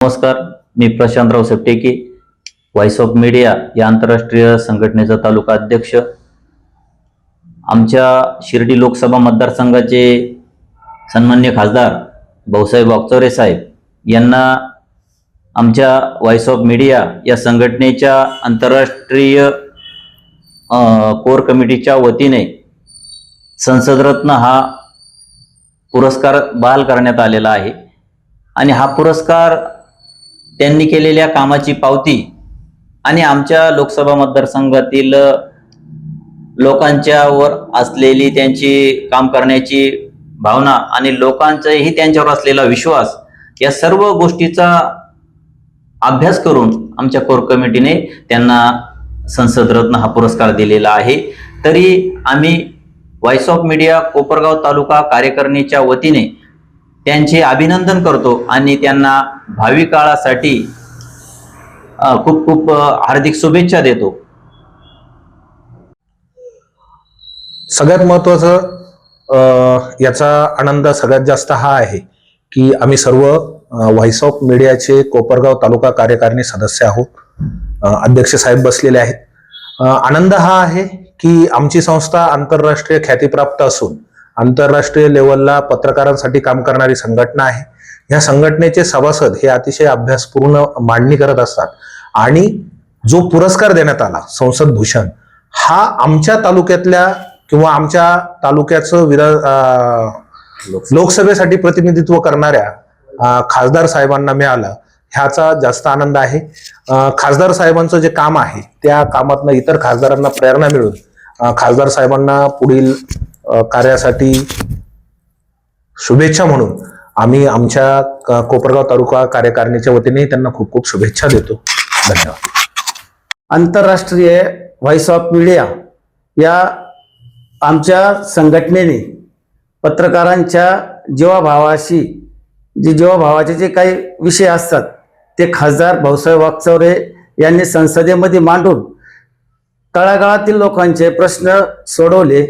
नमस्कार, मी Prashantrao सप्टेकी, voice of media या आंतरराष्ट्रीय संघटनेचा तालुका अध्यक्ष. आमच्या शिर्डी लोकसभा मतदारसंघाचे सन्माननीय खासदार भाऊसाहेब वागचौरे साहेब यांना आमच्या व्हॉइस ऑफ मीडिया या संघटनेच्या आंतरराष्ट्रीय कोर कमिटीच्या वतीने संसदरत्न हा पुरस्कार बहाल करण्यात आलेला आहे. आणि हा पुरस्कार त्यांनी केलेल्या कामाची पावती आणि आमच्या लोकसभा मतदारसंघातील लोकांच्यावर असलेली त्यांची काम करण्याची भावना आणि लोकांचाही त्यांच्यावर असलेला विश्वास या सर्व गोष्टीचा अभ्यास करून आमच्या कोर कमिटीने त्यांना संसदरत्न हा पुरस्कार दिलेला आहे. तरी आम्ही व्हॉइस ऑफ मीडिया कोपरगाव तालुका कार्यकारिणीच्या वतीने त्यांचे अभिनंदन करतो आणि त्यांना भावी काळासाठी खूप खूप हार्दिक शुभेच्छा देतो. सगळ्यात महत्त्वाचं याचा आनंद सगळ्यात जास्त हा आहे की आम्ही सर्व व्हॉइस ऑफ मीडियाचे कोपरगाव तालुका कार्यकारिणी सदस्य आहोत. अध्यक्ष साहेब बसलेले आहेत. आनंद हा आहे की आमची संस्था आंतरराष्ट्रीय ख्यातीप्राप्त असून आंतरराष्ट्रीय लेवलला पत्रकारांसाठी काम करणारी संघटना आहे. या संघटनेचे सभासद हे अतिशय अभ्यासपूर्ण मांडणी करत असतात आणि जो पुरस्कार देण्यात आला संसद भूषण हा आमच्या तालुक्यातल्या किंवा आमच्या तालुक्याचं लोकसभेसाठी प्रतिनिधित्व करणाऱ्या खासदार साहेबांना मिळाला ह्याचा जास्त आनंद आहे. खासदार साहेबांचं जे काम आहे त्या कामातनं इतर खासदारांना प्रेरणा मिळून खासदार साहेबांना पुढील कार्यासाठी शुभेच्छा म्हणून आम्ही आमच्या कोपरगाव तालुका कार्यकारिणीच्या वतीने त्यांना खूप खूप शुभेच्छा देतो. धन्यवाद. आंतरराष्ट्रीय व्हॉइस ऑफ मीडिया या आमच्या संघटनेने पत्रकारांच्या जीवाभावाशी जीवाभावाचे जे काही विषय असतात ते खासदार भाऊसाहेब वागचौरे यांनी संसदेमध्ये मांडून तळागाळातील लोकांचे प्रश्न सोडवले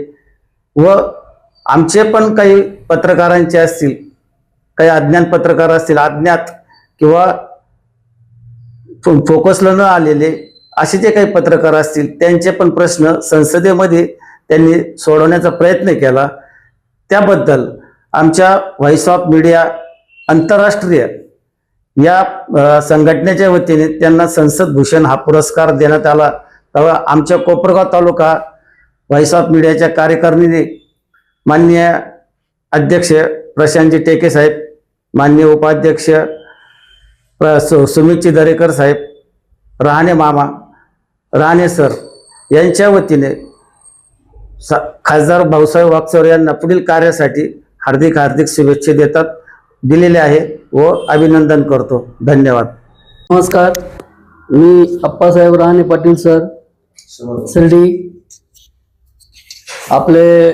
व आमचे पण काही पत्रकारांचे असतील, काही अज्ञात पत्रकार असतील, अज्ञात किंवा फोकसला न आलेले असे जे काही पत्रकार असतील त्यांचे पण प्रश्न संसदेमध्ये त्यांनी सोडवण्याचा प्रयत्न केला. त्याबद्दल आमच्या व्हॉइस ऑफ मीडिया आंतरराष्ट्रीय या संघटनेच्या वतीने त्यांना संसद भूषण हा पुरस्कार देण्यात आला. तेव्हा आमच्या कोपरगाव तालुका व्हॉइस ऑफ मीडियाच्या कार्यकारिणीने माननीय अध्यक्ष प्रशांतजी टेके साहेब, माननीय उपाध्यक्ष सुमितजी दरेकर साहेब, राहणे मामा, राहणे सर यांच्या वतीने खासदार भाऊसाहेब वागचौरे यांना पुढील कार्यासाठी हार्दिक हार्दिक शुभेच्छा दिलेले आहे व अभिनंदन करतो. धन्यवाद. नमस्कार, मी अप्पासाहेब राहणे पाटील सर, शिर्डी. आपले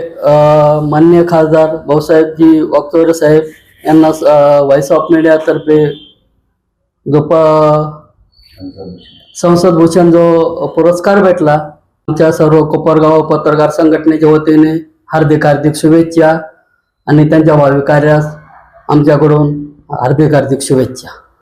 माननीय खासदार भाऊसाहेबजी वागचौरे साहेब यांना व्हॉइस ऑफ मीडियातर्फे जो संसद भूषण जो पुरस्कार भेटला आमच्या सर्व कोपरगाव पत्रकार संघटनेच्या वतीने हार्दिक हार्दिक शुभेच्छा आणि त्यांच्या भावी कार्यास आमच्याकडून हार्दिक हार्दिक शुभेच्छा.